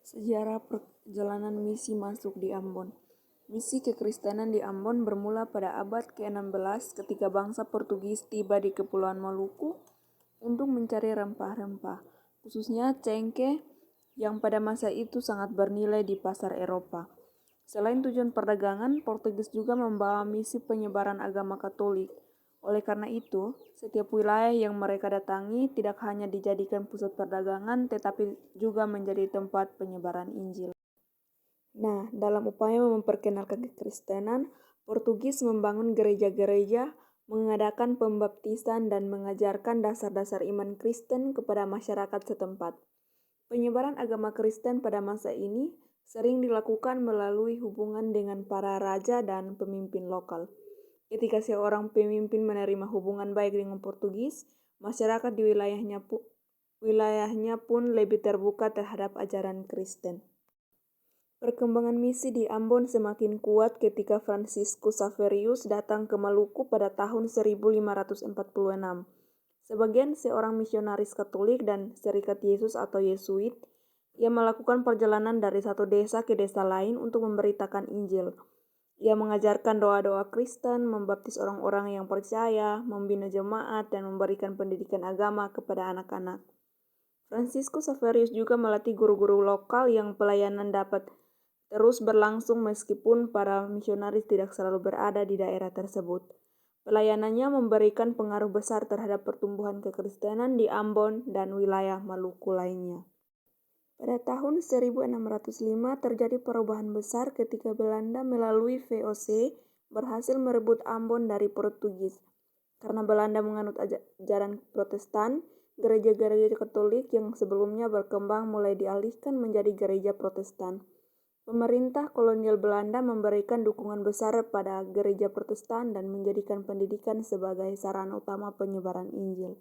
Sejarah perjalanan misi masuk di Ambon. Misi kekristenan di Ambon bermula pada abad ke-16 ketika bangsa Portugis tiba di Kepulauan Maluku untuk mencari rempah-rempah, khususnya cengkeh yang pada masa itu sangat bernilai di pasar Eropa. Selain tujuan perdagangan, Portugis juga membawa misi penyebaran agama Katolik. Oleh karena itu, setiap wilayah yang mereka datangi tidak hanya dijadikan pusat perdagangan, tetapi juga menjadi tempat penyebaran Injil. Nah, dalam upaya memperkenalkan kekristenan, Portugis membangun gereja-gereja, mengadakan pembaptisan, dan mengajarkan dasar-dasar iman Kristen kepada masyarakat setempat. Penyebaran agama Kristen pada masa ini sering dilakukan melalui hubungan dengan para raja dan pemimpin lokal. Ketika seorang pemimpin menerima hubungan baik dengan Portugis, masyarakat di wilayahnya pun lebih terbuka terhadap ajaran Kristen. Perkembangan misi di Ambon semakin kuat ketika Franciscus Xaverius datang ke Maluku pada tahun 1546. Sebagian seorang misionaris Katolik dan Serikat Yesus atau Yesuit, ia melakukan perjalanan dari satu desa ke desa lain untuk memberitakan Injil. Ia mengajarkan doa-doa Kristen, membaptis orang-orang yang percaya, membina jemaat, dan memberikan pendidikan agama kepada anak-anak. Franciscus Xaverius juga melatih guru-guru lokal yang pelayanan dapat terus berlangsung meskipun para misionaris tidak selalu berada di daerah tersebut. Pelayanannya memberikan pengaruh besar terhadap pertumbuhan kekristenan di Ambon dan wilayah Maluku lainnya. Pada tahun 1605 terjadi perubahan besar ketika Belanda melalui VOC berhasil merebut Ambon dari Portugis. Karena Belanda menganut ajaran Protestan, gereja-gereja Katolik yang sebelumnya berkembang mulai dialihkan menjadi gereja Protestan. Pemerintah kolonial Belanda memberikan dukungan besar pada gereja Protestan dan menjadikan pendidikan sebagai sarana utama penyebaran Injil.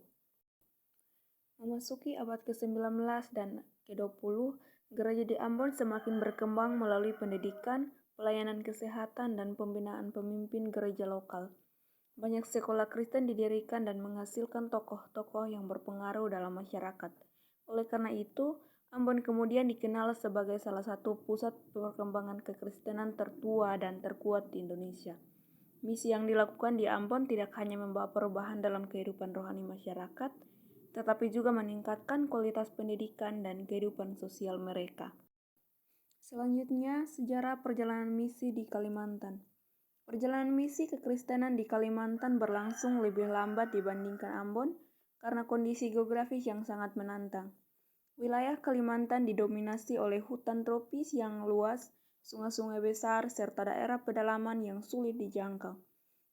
Memasuki abad ke-19 dan ke-20, gereja di Ambon semakin berkembang melalui pendidikan, pelayanan kesehatan, dan pembinaan pemimpin gereja lokal. Banyak sekolah Kristen didirikan dan menghasilkan tokoh-tokoh yang berpengaruh dalam masyarakat. Oleh karena itu, Ambon kemudian dikenal sebagai salah satu pusat perkembangan kekristenan tertua dan terkuat di Indonesia. Misi yang dilakukan di Ambon tidak hanya membawa perubahan dalam kehidupan rohani masyarakat, tetapi juga meningkatkan kualitas pendidikan dan kehidupan sosial mereka. Selanjutnya, sejarah perjalanan misi di Kalimantan. Perjalanan misi kekristenan di Kalimantan berlangsung lebih lambat dibandingkan Ambon karena kondisi geografis yang sangat menantang. Wilayah Kalimantan didominasi oleh hutan tropis yang luas, sungai-sungai besar, serta daerah pedalaman yang sulit dijangkau.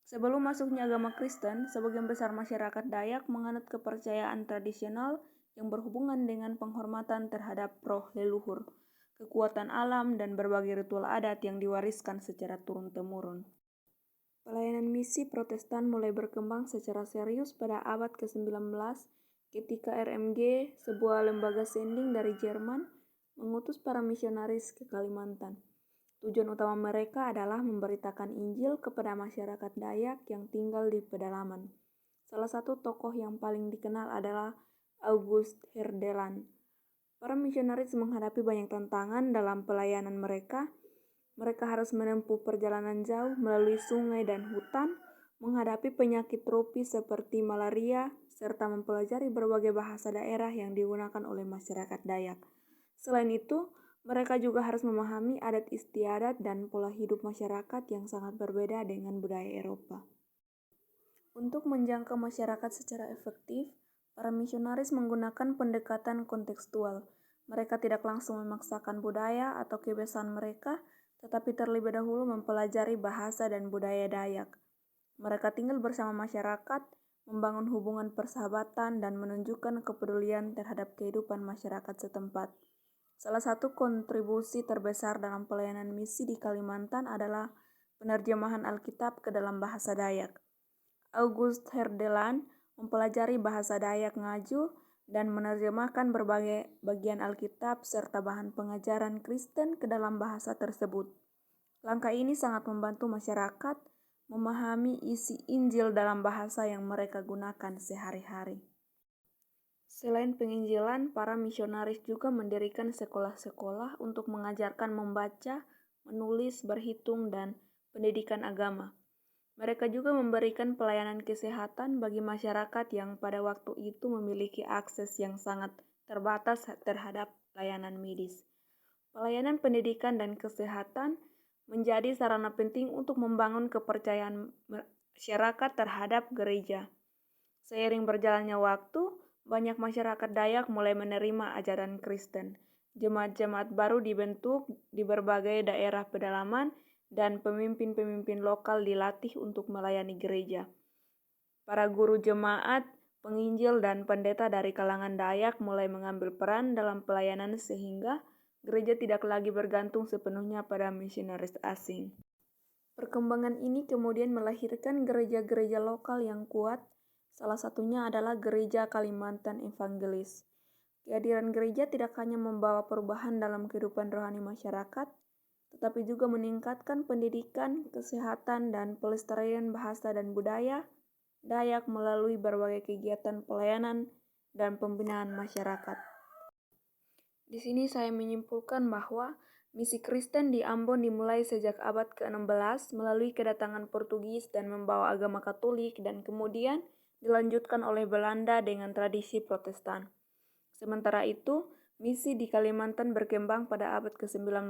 Sebelum masuknya agama Kristen, sebagian besar masyarakat Dayak menganut kepercayaan tradisional yang berhubungan dengan penghormatan terhadap roh leluhur, kekuatan alam, dan berbagai ritual adat yang diwariskan secara turun-temurun. Pelayanan misi Protestan mulai berkembang secara serius pada abad ke-19 ketika RMG, sebuah lembaga sending dari Jerman, mengutus para misionaris ke Kalimantan. Tujuan utama mereka adalah memberitakan Injil kepada masyarakat Dayak yang tinggal di pedalaman. Salah satu tokoh yang paling dikenal adalah August Herdelan. Para misionaris menghadapi banyak tantangan dalam pelayanan mereka. Mereka harus menempuh perjalanan jauh melalui sungai dan hutan, menghadapi penyakit tropis seperti malaria, serta mempelajari berbagai bahasa daerah yang digunakan oleh masyarakat Dayak. Selain itu, mereka juga harus memahami adat istiadat dan pola hidup masyarakat yang sangat berbeda dengan budaya Eropa. Untuk menjangkau masyarakat secara efektif, para misionaris menggunakan pendekatan kontekstual. Mereka tidak langsung memaksakan budaya atau kebiasaan mereka, tetapi terlebih dahulu mempelajari bahasa dan budaya Dayak. Mereka tinggal bersama masyarakat, membangun hubungan persahabatan, dan menunjukkan kepedulian terhadap kehidupan masyarakat setempat. Salah satu kontribusi terbesar dalam pelayanan misi di Kalimantan adalah penerjemahan Alkitab ke dalam bahasa Dayak. August Herdelan mempelajari bahasa Dayak Ngaju dan menerjemahkan berbagai bagian Alkitab serta bahan pengajaran Kristen ke dalam bahasa tersebut. Langkah ini sangat membantu masyarakat memahami isi Injil dalam bahasa yang mereka gunakan sehari-hari. Selain penginjilan, para misionaris juga mendirikan sekolah-sekolah untuk mengajarkan membaca, menulis, berhitung, dan pendidikan agama. Mereka juga memberikan pelayanan kesehatan bagi masyarakat yang pada waktu itu memiliki akses yang sangat terbatas terhadap layanan medis. Pelayanan pendidikan dan kesehatan menjadi sarana penting untuk membangun kepercayaan masyarakat terhadap gereja. Seiring berjalannya waktu, banyak masyarakat Dayak mulai menerima ajaran Kristen. Jemaat-jemaat baru dibentuk di berbagai daerah pedalaman dan pemimpin-pemimpin lokal dilatih untuk melayani gereja. Para guru jemaat, penginjil, dan pendeta dari kalangan Dayak mulai mengambil peran dalam pelayanan sehingga gereja tidak lagi bergantung sepenuhnya pada misionaris asing. Perkembangan ini kemudian melahirkan gereja-gereja lokal yang kuat. Salah satunya adalah Gereja Kalimantan Evangelis. Kehadiran gereja tidak hanya membawa perubahan dalam kehidupan rohani masyarakat, tetapi juga meningkatkan pendidikan, kesehatan, dan pelestarian bahasa dan budaya Dayak melalui berbagai kegiatan pelayanan dan pembinaan masyarakat. Di sini saya menyimpulkan bahwa misi Kristen di Ambon dimulai sejak abad ke-16 melalui kedatangan Portugis dan membawa agama Katolik dan kemudian dilanjutkan oleh Belanda dengan tradisi Protestan. Sementara itu, misi di Kalimantan berkembang pada abad ke-19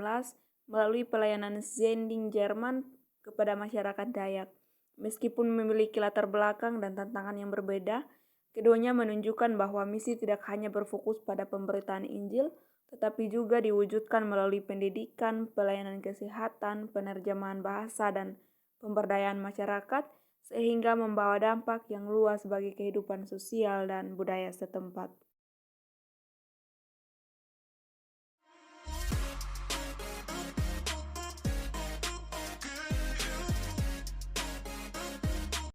melalui pelayanan Zending Jerman kepada masyarakat Dayak. Meskipun memiliki latar belakang dan tantangan yang berbeda, keduanya menunjukkan bahwa misi tidak hanya berfokus pada pemberitaan Injil, tetapi juga diwujudkan melalui pendidikan, pelayanan kesehatan, penerjemahan bahasa, dan pemberdayaan masyarakat, sehingga membawa dampak yang luas bagi kehidupan sosial dan budaya setempat.